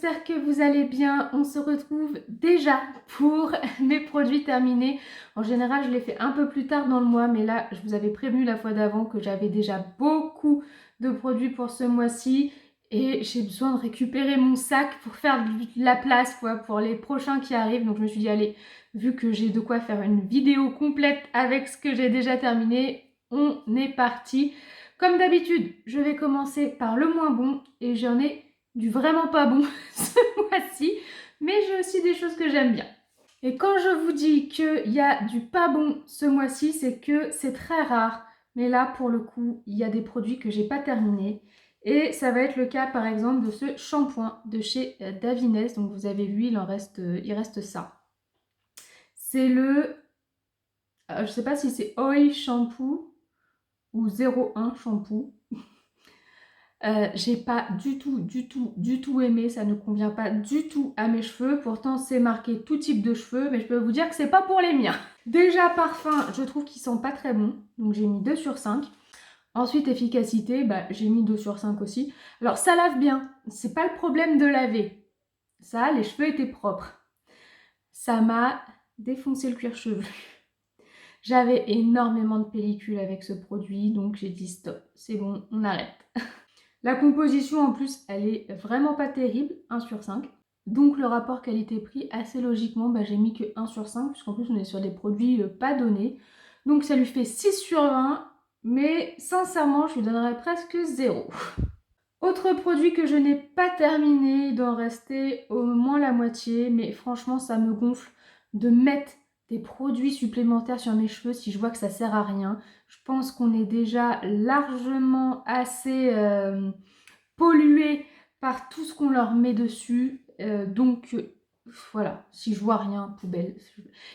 j'espère que vous allez bien. On se retrouve déjà pour mes produits terminés. En général, je les fais un peu plus tard dans le mois, mais là, je vous avais prévenu la fois d'avant que j'avais déjà beaucoup de produits pour ce mois-ci et j'ai besoin de récupérer mon sac pour faire de la place quoi, pour les prochains qui arrivent. Donc je me suis dit, allez, vu que j'ai de quoi faire une vidéo complète avec ce que j'ai déjà terminé, on est parti. Comme d'habitude, je vais commencer par le moins bon et j'en ai du vraiment pas bon ce mois-ci, mais j'ai aussi des choses que j'aime bien. Et quand je vous dis qu'il y a du pas bon ce mois-ci, c'est que c'est très rare. Mais là, pour le coup, il y a des produits que j'ai pas terminés. Et ça va être le cas, par exemple, de ce shampoing de chez Davines. Donc, vous avez vu, il reste ça. C'est le... je sais pas si c'est Oil Shampoo ou 01 Shampoo. J'ai pas du tout aimé, ça ne convient pas du tout à mes cheveux. Pourtant, c'est marqué tout type de cheveux, mais je peux vous dire que c'est pas pour les miens. Déjà, parfum, je trouve qu'ils sont pas très bons, donc j'ai mis 2 sur 5. Ensuite, efficacité, j'ai mis 2 sur 5 aussi. Alors, ça lave bien, c'est pas le problème de laver. Ça, les cheveux étaient propres. Ça m'a défoncé le cuir chevelu. J'avais énormément de pellicule avec ce produit, donc j'ai dit stop, c'est bon, on arrête. La composition en plus, elle est vraiment pas terrible, 1 sur 5. Donc le rapport qualité-prix, assez logiquement, j'ai mis que 1 sur 5, puisqu'en plus on est sur des produits pas donnés. Donc ça lui fait 6 sur 20, mais sincèrement, je lui donnerais presque 0. Autre produit que je n'ai pas terminé, il doit en rester au moins la moitié, mais franchement ça me gonfle de mettre des produits supplémentaires sur mes cheveux si je vois que ça sert à rien. Je pense qu'on est déjà largement assez pollué par tout ce qu'on leur met dessus. Donc voilà, si je vois rien, poubelle.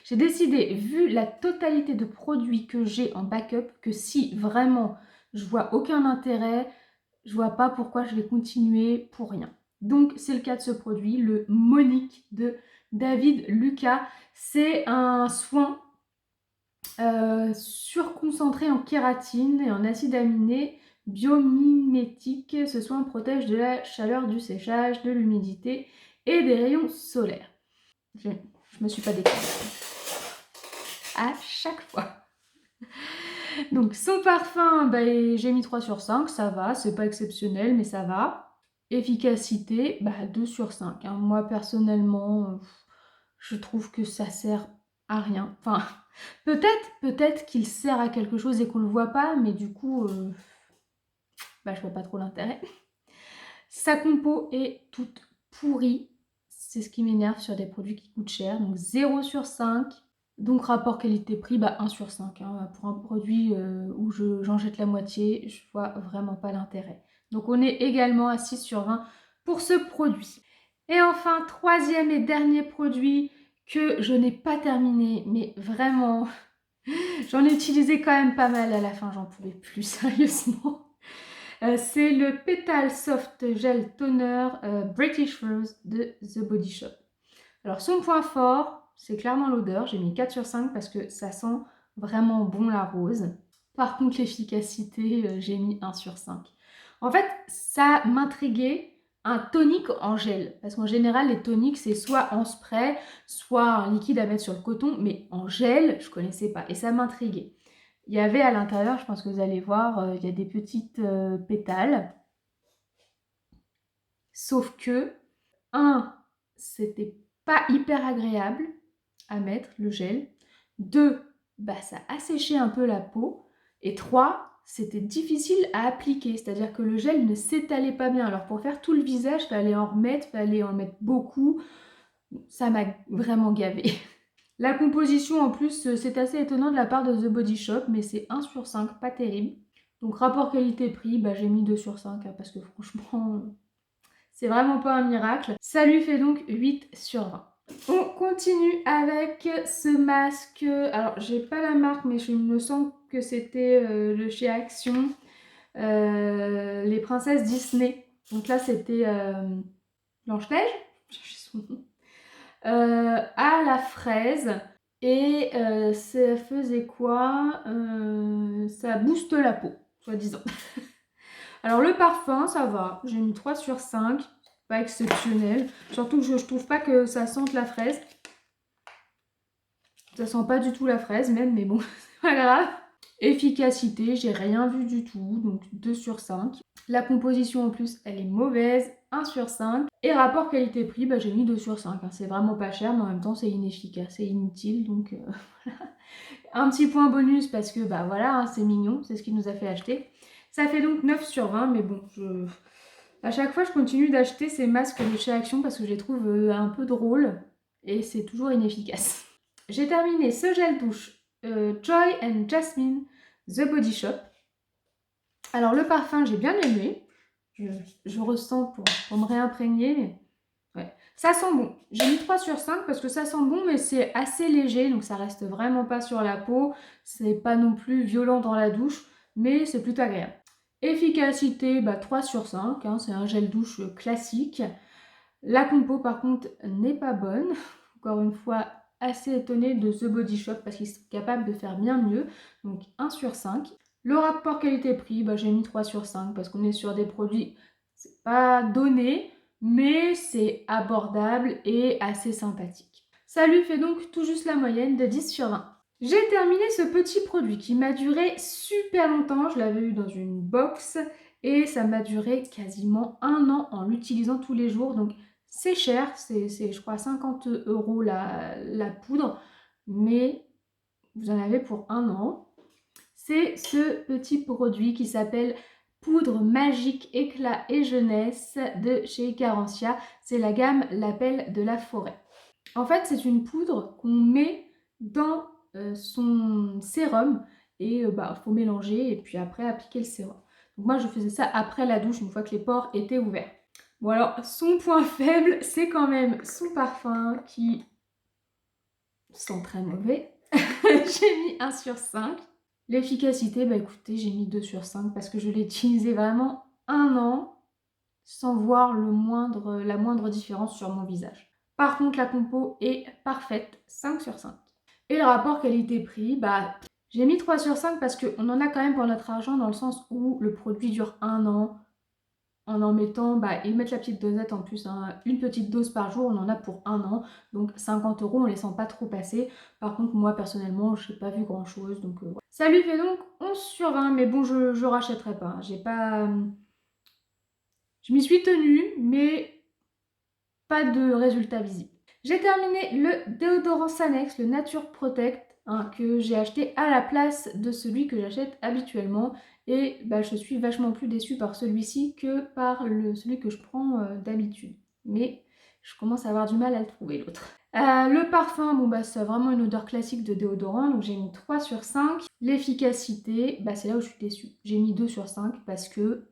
J'ai décidé, vu la totalité de produits que j'ai en backup, que si vraiment je vois aucun intérêt, je vois pas pourquoi je vais continuer pour rien. Donc c'est le cas de ce produit, le Monique de David Lucas. C'est un soin surconcentré en kératine et en acide aminé biomimétique. Ce soin protège de la chaleur du séchage, de l'humidité et des rayons solaires. Je me suis pas déclarée à chaque fois. Donc son parfum, j'ai mis 3 sur 5, ça va, c'est pas exceptionnel mais ça va. Efficacité, 2 sur 5. Hein. Moi personnellement, je trouve que ça sert à rien. Enfin, peut-être qu'il sert à quelque chose et qu'on le voit pas, mais du coup, je vois pas trop l'intérêt. Sa compo est toute pourrie. C'est ce qui m'énerve sur des produits qui coûtent cher. Donc 0 sur 5. Donc rapport qualité-prix, 1 sur 5. Hein. Pour un produit où j'en jette la moitié, je vois vraiment pas l'intérêt. Donc on est également à 6 sur 20 pour ce produit. Et enfin, troisième et dernier produit que je n'ai pas terminé, mais vraiment, j'en ai utilisé quand même pas mal à la fin, j'en pouvais plus sérieusement. C'est le Petal Soft Gel Toner British Rose de The Body Shop. Alors son point fort, c'est clairement l'odeur. J'ai mis 4 sur 5 parce que ça sent vraiment bon la rose. Par contre l'efficacité, j'ai mis 1 sur 5. En fait, ça m'intriguait un tonique en gel. Parce qu'en général, les toniques, c'est soit en spray, soit un liquide à mettre sur le coton. Mais en gel, je ne connaissais pas. Et ça m'intriguait. Il y avait à l'intérieur, je pense que vous allez voir, il y a des petites pétales. Sauf que, c'était pas hyper agréable à mettre, le gel. 2, ça asséchait un peu la peau. Et 3, c'était difficile à appliquer, c'est-à-dire que le gel ne s'étalait pas bien. Alors pour faire tout le visage, il fallait en mettre beaucoup. Ça m'a vraiment gavé. La composition en plus, c'est assez étonnant de la part de The Body Shop, mais c'est 1 sur 5, pas terrible. Donc rapport qualité-prix, j'ai mis 2 sur 5, parce que franchement, c'est vraiment pas un miracle. Ça lui fait donc 8 sur 20. On continue avec ce masque. Alors, j'ai pas la marque, mais je me sens que c'était de chez Action. Les princesses Disney. Donc là, c'était Blanche-Neige. J'ai son nom. À la fraise. Et ça faisait quoi ça booste la peau, soi-disant. Alors le parfum, ça va. J'ai mis 3 sur 5. pas exceptionnel. Surtout que je trouve pas que ça sente la fraise. Ça sent pas du tout la fraise même, mais bon, c'est pas grave. Efficacité, j'ai rien vu du tout, donc 2 sur 5. La composition en plus, elle est mauvaise, 1 sur 5. Et rapport qualité-prix, bah, j'ai mis 2 sur 5. Hein. C'est vraiment pas cher, mais en même temps, c'est inefficace, c'est inutile. Donc voilà. Un petit point bonus parce que bah voilà, hein, c'est mignon, c'est ce qui nous a fait acheter. Ça fait donc 9 sur 20, mais bon, à chaque fois, je continue d'acheter ces masques de chez Action parce que je les trouve un peu drôles et c'est toujours inefficace. J'ai terminé ce gel douche Joy and Jasmine The Body Shop. Alors le parfum, j'ai bien aimé. Je ressens pour me réimprégner. Mais ouais. Ça sent bon. J'ai mis 3 sur 5 parce que ça sent bon, mais c'est assez léger, donc ça reste vraiment pas sur la peau. C'est pas non plus violent dans la douche, mais c'est plutôt agréable. Efficacité, bah, 3 sur 5, hein, c'est un gel douche classique. La compo par contre n'est pas bonne. Encore une fois, assez étonnée de The Body Shop parce qu'ils sont capables de faire bien mieux. Donc 1 sur 5. Le rapport qualité-prix, bah, j'ai mis 3 sur 5 parce qu'on est sur des produits, c'est pas donné, mais c'est abordable et assez sympathique. Ça lui fait donc tout juste la moyenne de 10 sur 20. J'ai terminé ce petit produit qui m'a duré super longtemps. Je l'avais eu dans une box et ça m'a duré quasiment 1 an en l'utilisant tous les jours. Donc c'est cher, c'est je crois 50 € la poudre, mais vous en avez pour 1 an. C'est ce petit produit qui s'appelle Poudre magique éclat et jeunesse de chez Carencia. C'est la gamme L'appel de la forêt. En fait, c'est une poudre qu'on met dans son sérum et faut mélanger et puis après appliquer le sérum. Donc moi, je faisais ça après la douche, une fois que les pores étaient ouverts. Bon alors, son point faible, c'est quand même son parfum qui sent très mauvais. J'ai mis 1 sur 5. L'efficacité, bah écoutez, j'ai mis 2 sur 5 parce que je l'ai utilisé vraiment 1 an sans voir la moindre différence sur mon visage. Par contre, la compo est parfaite, 5 sur 5. Et le rapport qualité-prix, bah j'ai mis 3 sur 5 parce qu'on en a quand même pour notre argent dans le sens où le produit dure 1 an. En mettant, et mettre la petite dosette en plus, hein, une petite dose par jour, on en a pour 1 an. Donc 50 €, on les sent pas trop passer. Par contre, moi personnellement, je n'ai pas vu grand chose. Donc voilà. Ça lui fait donc 11 sur 20, mais bon, je rachèterai pas. Hein. J'ai pas. Je m'y suis tenue, mais pas de résultat visible. J'ai terminé le déodorant Sanex, le Nature Protect, hein, que j'ai acheté à la place de celui que j'achète habituellement. Et je suis vachement plus déçue par celui-ci que par celui que je prends d'habitude. Mais je commence à avoir du mal à le trouver, l'autre. Le parfum, c'est vraiment une odeur classique de déodorant, donc j'ai mis 3 sur 5. L'efficacité, c'est là où je suis déçue. J'ai mis 2 sur 5 parce que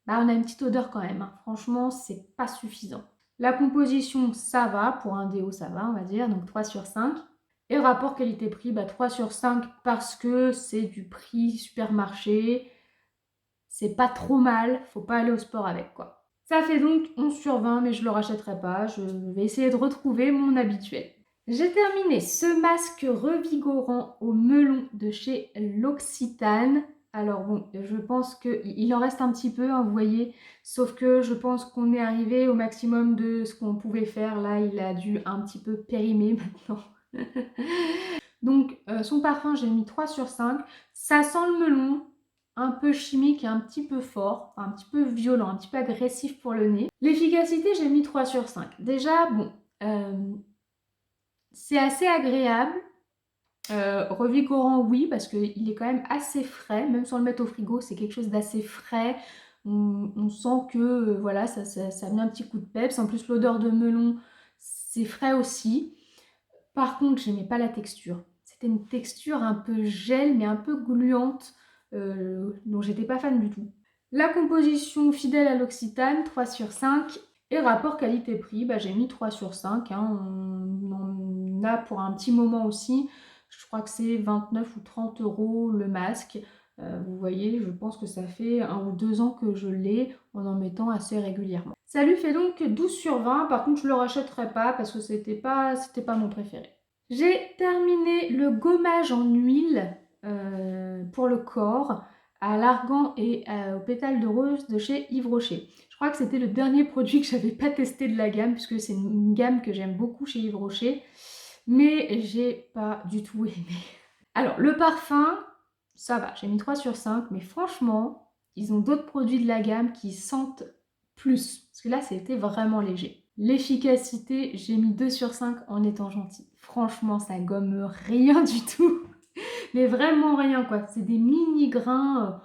on a une petite odeur quand même. Hein. Franchement, c'est pas suffisant. La composition, ça va. Pour un déo, ça va, on va dire. Donc 3 sur 5. Et le rapport qualité-prix, 3 sur 5 parce que c'est du prix supermarché. C'est pas trop mal. Faut pas aller au sport avec, quoi. Ça fait donc 11 sur 20, mais je le rachèterai pas. Je vais essayer de retrouver mon habituel. J'ai terminé ce masque revigorant au melon de chez L'Occitane. Alors bon, je pense qu'il en reste un petit peu, hein, vous voyez, sauf que je pense qu'on est arrivé au maximum de ce qu'on pouvait faire. Là, il a dû un petit peu périmer maintenant. Donc, son parfum, j'ai mis 3 sur 5. Ça sent le melon, un peu chimique et un petit peu fort, un petit peu violent, un petit peu agressif pour le nez. L'efficacité, j'ai mis 3 sur 5. Déjà, bon, c'est assez agréable. Revigorant, oui, parce qu'il est quand même assez frais, même sans le mettre au frigo, c'est quelque chose d'assez frais. On sent que voilà, ça met un petit coup de peps. En plus, l'odeur de melon, c'est frais aussi. Par contre, j'aimais pas la texture. C'était une texture un peu gel, mais un peu gluante, dont j'étais pas fan du tout. La composition fidèle à l'Occitane, 3 sur 5. Et rapport qualité-prix, j'ai mis 3 sur 5. Hein. On en a pour un petit moment aussi. Je crois que c'est 29 ou 30 € le masque. Vous voyez, je pense que ça fait 1 ou 2 ans que je l'ai en mettant assez régulièrement. Ça lui fait donc 12 sur 20. Par contre, je ne le rachèterai pas parce que c'était pas mon préféré. J'ai terminé le gommage en huile pour le corps. à l'argan et au pétale de rose de chez Yves Rocher. Je crois que c'était le dernier produit que j'avais pas testé de la gamme, puisque c'est une gamme que j'aime beaucoup chez Yves Rocher, mais j'ai pas du tout aimé. Alors, le parfum, ça va, j'ai mis 3 sur 5, mais franchement, ils ont d'autres produits de la gamme qui sentent plus, parce que là, c'était vraiment léger. L'efficacité, j'ai mis 2 sur 5 en étant gentille. Franchement, ça gomme rien du tout, mais vraiment rien, quoi. C'est des mini grains,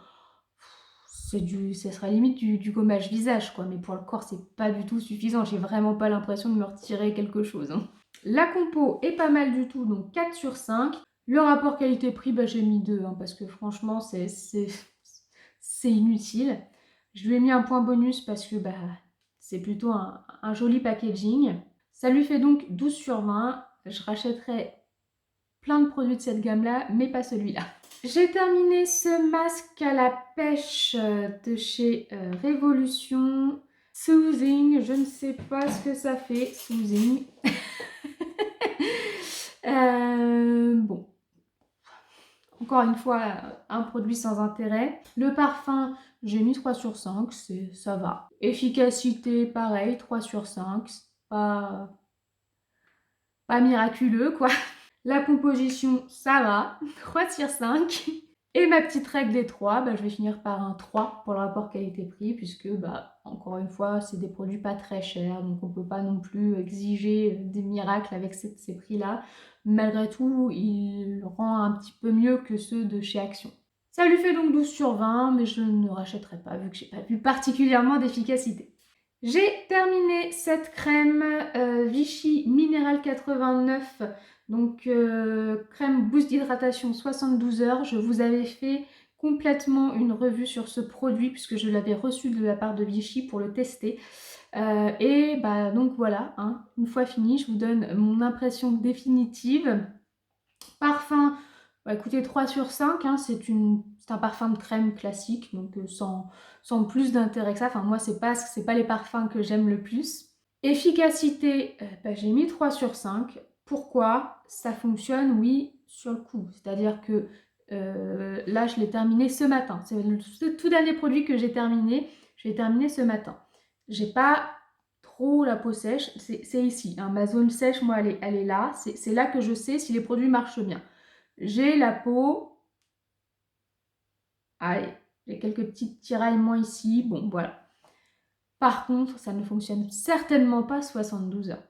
ça sera limite du gommage visage, quoi, mais pour le corps, c'est pas du tout suffisant. J'ai vraiment pas l'impression de me retirer quelque chose, hein. La compo est pas mal du tout, donc 4 sur 5. Le rapport qualité-prix, bah, j'ai mis 2, hein, parce que franchement, c'est inutile. Je lui ai mis un point bonus parce que bah, c'est plutôt un joli packaging. Ça lui fait donc 12 sur 20. Je rachèterai plein de produits de cette gamme-là, mais pas celui-là. J'ai terminé ce masque à la pêche de chez Révolution. Soothing, je ne sais pas ce que ça fait, Soothing. Bon, encore une fois, un produit sans intérêt. Le parfum, j'ai mis 3 sur 5, ça va. Efficacité, pareil, 3 sur 5, pas miraculeux quoi. La composition, ça va, 3 sur 5. Et ma petite règle des 3, bah, je vais finir par un 3 pour le rapport qualité-prix, puisque, bah, encore une fois, c'est des produits pas très chers, donc on ne peut pas non plus exiger des miracles avec ces prix-là. Malgré tout, il rend un petit peu mieux que ceux de chez Action. Ça lui fait donc 12 sur 20, mais je ne rachèterai pas, vu que j'ai pas vu particulièrement d'efficacité. J'ai terminé cette crème Vichy Minéral 89, donc crème boost d'hydratation 72 heures. Je vous avais fait complètement une revue sur ce produit puisque je l'avais reçu de la part de Vichy pour le tester. Et bah donc voilà, hein, une fois fini, je vous donne mon impression définitive. Parfum, bah écoutez, 3 sur 5, hein, c'est un parfum de crème classique, donc sans plus d'intérêt que ça. Enfin, moi, c'est pas les parfums que j'aime le plus. Efficacité, bah, j'ai mis 3 sur 5. Pourquoi? Ça fonctionne, oui, sur le coup. C'est-à-dire que là, je l'ai terminé ce matin. C'est le tout dernier produit que j'ai terminé. Je l'ai terminé ce matin. J'ai pas trop la peau sèche, c'est ici, hein. Ma zone sèche, moi, elle est là. C'est là que je sais si les produits marchent bien. J'ai la peau... Allez, j'ai quelques petits tiraillements ici. Bon, voilà. Par contre, ça ne fonctionne certainement pas 72 heures.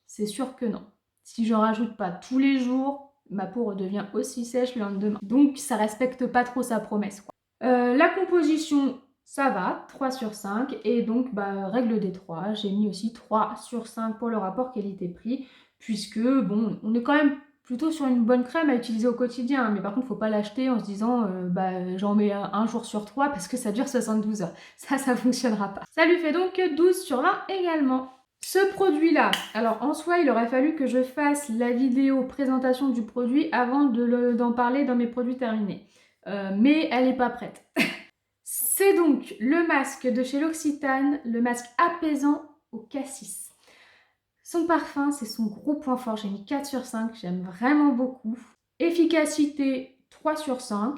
C'est sûr que non. Si j'en rajoute pas tous les jours, ma peau redevient aussi sèche le lendemain. Donc, ça respecte pas trop sa promesse, quoi. La composition, ça va, 3 sur 5. Et donc, bah, règle des 3, j'ai mis aussi 3 sur 5 pour le rapport qualité-prix, puisque, bon, on est quand même plutôt sur une bonne crème à utiliser au quotidien. Mais par contre, il ne faut pas l'acheter en se disant, bah, j'en mets un jour sur 3 parce que ça dure 72 heures. Ça ne fonctionnera pas. Ça lui fait donc 12 sur 20 également. Ce produit-là, alors en soi, il aurait fallu que je fasse la vidéo présentation du produit avant d'en parler dans mes produits terminés. Mais elle n'est pas prête. C'est donc le masque de chez L'Occitane, le masque apaisant au cassis. Son parfum, c'est son gros point fort. J'ai mis 4 sur 5, j'aime vraiment beaucoup. Efficacité, 3 sur 5,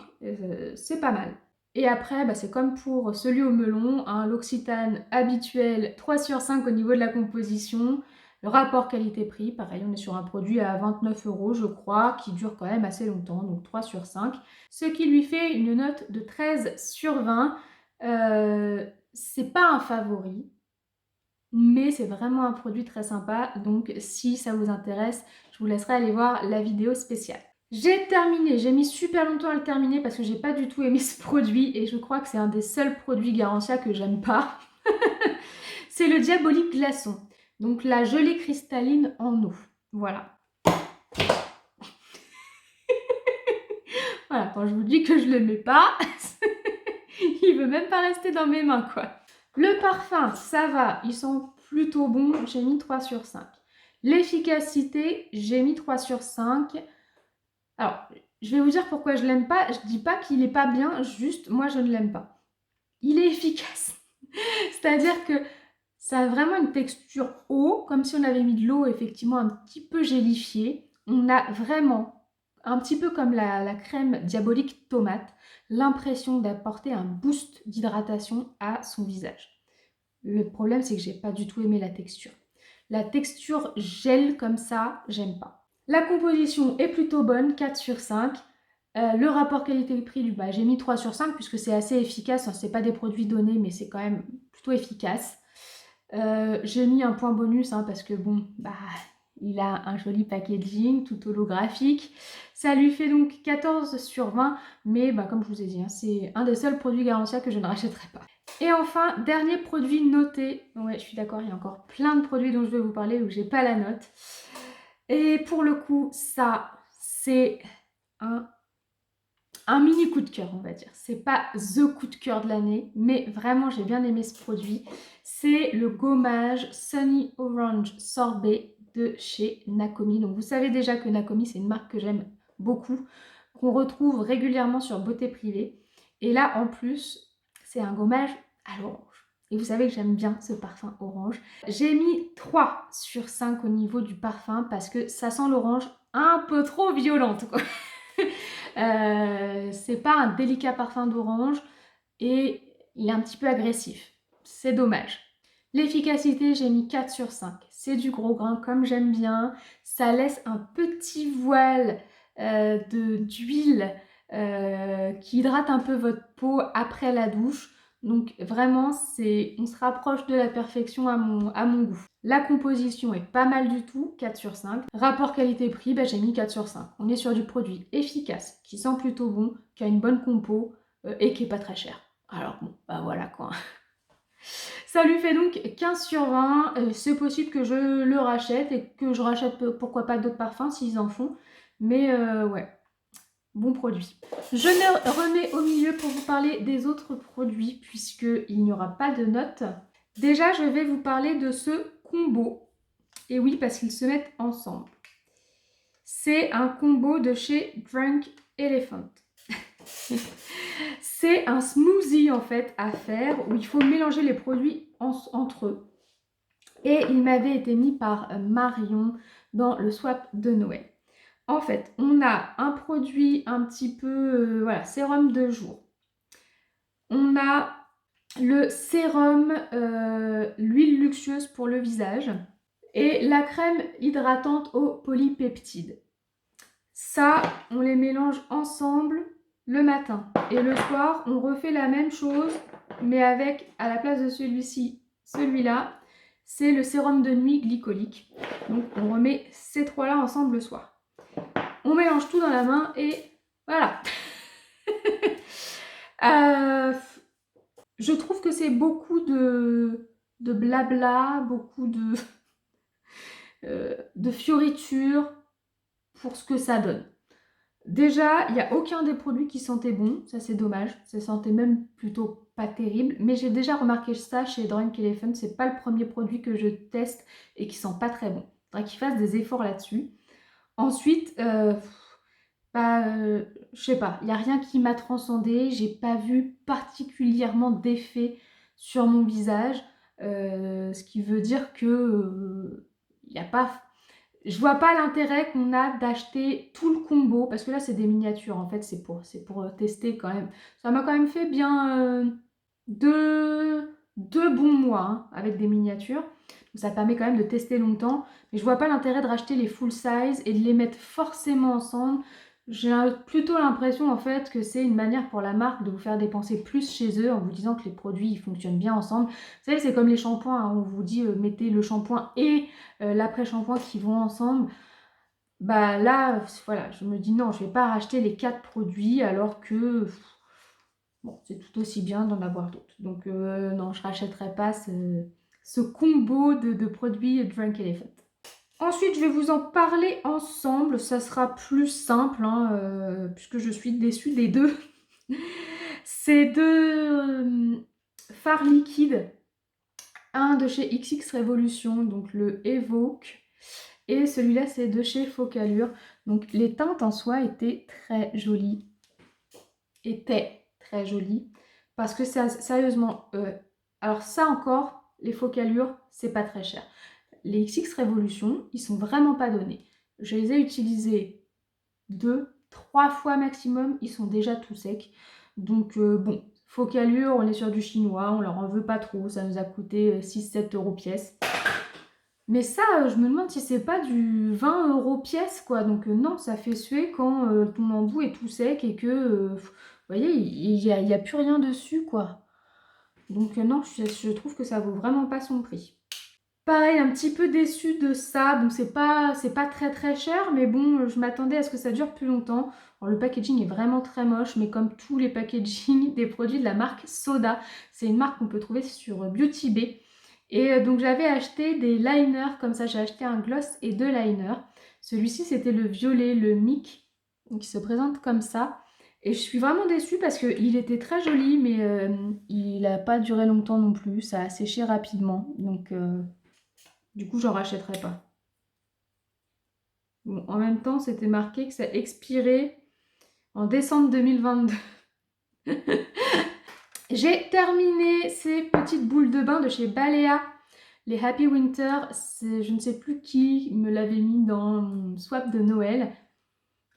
c'est pas mal. Et après, bah, c'est comme pour celui au melon, hein, L'Occitane habituel, 3 sur 5 au niveau de la composition. Le rapport qualité-prix, pareil, on est sur un produit à 29 €, je crois, qui dure quand même assez longtemps, donc 3 sur 5. Ce qui lui fait une note de 13 sur 20. C'est pas un favori, mais c'est vraiment un produit très sympa, donc si ça vous intéresse, je vous laisserai aller voir la vidéo spéciale. J'ai terminé, j'ai mis super longtemps à le terminer parce que j'ai pas du tout aimé ce produit et je crois que c'est un des seuls produits Garantia que j'aime pas. C'est le Diabolique Glaçon, donc la gelée cristalline en eau, voilà. Voilà, quand je vous dis que je le mets pas, il veut même pas rester dans mes mains quoi. Le parfum, ça va, ils sont plutôt bons, j'ai mis 3 sur 5. L'efficacité, j'ai mis 3 sur 5. Alors, je vais vous dire pourquoi je l'aime pas. Je dis pas qu'il est pas bien, juste moi je ne l'aime pas. Il est efficace. C'est-à-dire que ça a vraiment une texture eau, comme si on avait mis de l'eau effectivement un petit peu gélifiée. On a vraiment un petit peu comme la crème diabolique tomate, l'impression d'apporter un boost d'hydratation à son visage. Le problème, c'est que j'ai pas du tout aimé la texture. La texture gel comme ça, j'aime pas. La composition est plutôt bonne, 4 sur 5. Le rapport qualité-prix, j'ai mis 3 sur 5 puisque c'est assez efficace. Hein, c'est pas des produits donnés, mais c'est quand même plutôt efficace. J'ai mis un point bonus parce que bon, il a un joli packaging tout holographique. Ça lui fait donc 14 sur 20, mais comme je vous ai dit, c'est un des seuls produits Garantia que je ne rachèterai pas. Et enfin, dernier produit noté. Ouais, je suis d'accord, il y a encore plein de produits dont je vais vous parler où j'ai pas la note. Et pour le coup, ça, c'est un mini coup de cœur, on va dire. C'est pas the coup de cœur de l'année, mais vraiment, j'ai bien aimé ce produit. C'est le gommage Sunny Orange Sorbet de chez Nakomi. Donc, vous savez déjà que Nakomi, c'est une marque que j'aime beaucoup, qu'on retrouve régulièrement sur Beauté Privée. Et là, en plus, c'est un gommage à l'orange. Et vous savez que j'aime bien ce parfum orange. J'ai mis 3 sur 5 au niveau du parfum parce que ça sent l'orange un peu trop violente, quoi. C'est pas un délicat parfum d'orange et il est un petit peu agressif. C'est dommage. L'efficacité, j'ai mis 4 sur 5. C'est du gros grain comme j'aime bien. Ça laisse un petit voile d'huile qui hydrate un peu votre peau après la douche. Donc vraiment, on se rapproche de la perfection à mon goût. La composition est pas mal du tout, 4 sur 5. Rapport qualité-prix, j'ai mis 4 sur 5. On est sur du produit efficace, qui sent plutôt bon, qui a une bonne compo et qui est pas très cher. Alors bon, voilà quoi. Ça lui fait donc 15 sur 20. C'est possible que je le rachète et que je rachète pourquoi pas d'autres parfums s'ils en font. Mais ouais, bon produit. Je me remets au milieu pour vous parler des autres produits puisqu'il n'y aura pas de notes. Déjà, je vais vous parler de ce combo. Et oui, parce qu'ils se mettent ensemble. C'est un combo de chez Drunk Elephant. C'est un smoothie en fait à faire où il faut mélanger les produits entre eux. Et il m'avait été mis par Marion dans le swap de Noël. En fait, on a un produit un petit peu, sérum de jour. On a le sérum, l'huile luxueuse pour le visage et la crème hydratante aux polypeptides. Ça, on les mélange ensemble le matin. Et le soir, on refait la même chose, mais avec, à la place de celui-là, c'est le sérum de nuit glycolique. Donc, on remet ces trois-là ensemble le soir. On mélange tout dans la main et voilà. Je trouve que c'est beaucoup de blabla, beaucoup de fioritures pour ce que ça donne. Déjà, il n'y a aucun des produits qui sentait bon, ça c'est dommage, ça sentait même plutôt pas terrible, mais j'ai déjà remarqué ça chez Drunk Elephant, c'est pas le premier produit que je teste et qui sent pas très bon. Il faudrait qu'ils fassent des efforts là-dessus. Ensuite, je sais pas, il n'y a rien qui m'a transcendé, j'ai pas vu particulièrement d'effet sur mon visage, ce qui veut dire que il n'y a pas... Je vois pas l'intérêt qu'on a d'acheter tout le combo, parce que là c'est des miniatures en fait, c'est pour tester quand même. Ça m'a quand même fait bien deux bons mois avec des miniatures. Donc ça permet quand même de tester longtemps, mais je vois pas l'intérêt de racheter les full size et de les mettre forcément ensemble. J'ai plutôt l'impression en fait que c'est une manière pour la marque de vous faire dépenser plus chez eux en vous disant que les produits ils fonctionnent bien ensemble. Vous savez, c'est comme les shampoings, on vous dit mettez le shampoing et l'après-shampoing qui vont ensemble. Là, voilà, je me dis non, je vais pas racheter les 4 produits alors que bon, c'est tout aussi bien d'en avoir d'autres. Donc non, je rachèterai pas ce combo de produits Drunk Elephant. Ensuite, je vais vous en parler ensemble. Ça sera plus simple, puisque je suis déçue des deux. C'est deux fards liquides. Un de chez XX Revolution, donc le Evoque. Et celui-là, c'est de chez Focallure. Donc, les teintes en soi étaient très jolies. Parce que sérieusement, alors ça encore, les Focallure, c'est pas très cher. Les XX Revolution, ils sont vraiment pas donnés. Je les ai utilisés 2, 3 fois maximum, ils sont déjà tout secs. Donc bon, Focalure, on est sur du chinois, on leur en veut pas trop, ça nous a coûté 6-7 euros pièce. Mais ça, je me demande si c'est pas du 20 euros pièce, quoi. Donc non, ça fait suer quand ton embout est tout sec et que, vous voyez, il y a plus rien dessus, quoi. Donc non, je trouve que ça vaut vraiment pas son prix. Pareil, un petit peu déçue de ça. Bon, c'est pas très très cher, mais bon, je m'attendais à ce que ça dure plus longtemps. Alors, le packaging est vraiment très moche, mais comme tous les packaging des produits de la marque Soda, c'est une marque qu'on peut trouver sur Beauty Bay. Et donc j'avais acheté des liners, comme ça j'ai acheté un gloss et 2 liners. Celui-ci c'était le violet, le Mic, qui se présente comme ça. Et je suis vraiment déçue parce qu'il était très joli, mais il n'a pas duré longtemps non plus, ça a séché rapidement. Donc du coup j'en rachèterai pas. Bon, en même temps c'était marqué que ça expirait en décembre 2022. J'ai terminé ces petites boules de bain de chez Balea. Les Happy Winter, je ne sais plus qui me l'avait mis dans mon swap de Noël.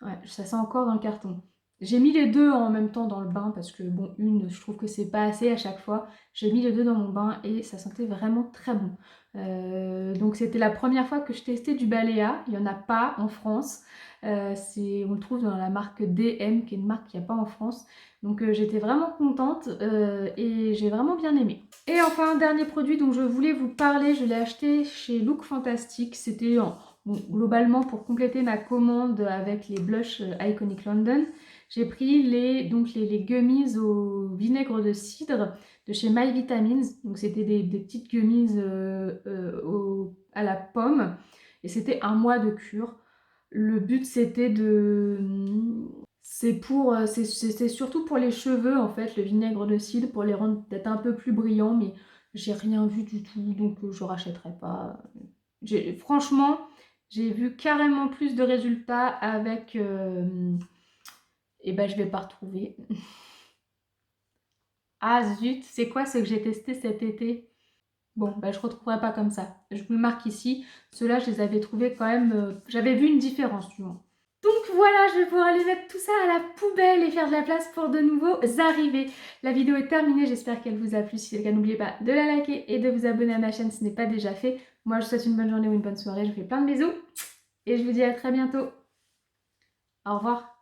Ouais, ça sent encore dans le carton. J'ai mis les deux en même temps dans le bain parce que bon, je trouve que c'est pas assez à chaque fois. J'ai mis les deux dans mon bain et ça sentait vraiment très bon. Donc c'était la première fois que je testais du Balea. Il n'y en a pas en France. On le trouve dans la marque DM, qui est une marque qu'il n'y a pas en France. Donc j'étais vraiment contente et j'ai vraiment bien aimé. Et enfin, dernier produit dont je voulais vous parler, je l'ai acheté chez Look Fantastic. C'était bon, globalement pour compléter ma commande avec les blushs Iconic London. J'ai pris les gummies au vinaigre de cidre de chez My Vitamins. Donc c'était des petites gummies à la pomme. Et c'était un mois de cure. Le but c'était c'est surtout pour les cheveux en fait, le vinaigre de cidre, pour les rendre peut-être un peu plus brillants, mais j'ai rien vu du tout, donc je rachèterai pas. Franchement, j'ai vu carrément plus de résultats avec... et ben je vais pas retrouver. Ah zut, c'est quoi ce que j'ai testé cet été? Bon, bah, je ne retrouverai pas comme ça. Je vous le marque ici. Ceux-là, je les avais trouvés quand même... j'avais vu une différence, du moins. Donc voilà, je vais pouvoir aller mettre tout ça à la poubelle et faire de la place pour de nouveaux arrivés. La vidéo est terminée, j'espère qu'elle vous a plu. Si c'est le cas, n'oubliez pas de la liker et de vous abonner à ma chaîne si ce n'est pas déjà fait. Moi, je vous souhaite une bonne journée ou une bonne soirée. Je vous fais plein de bisous et je vous dis à très bientôt. Au revoir.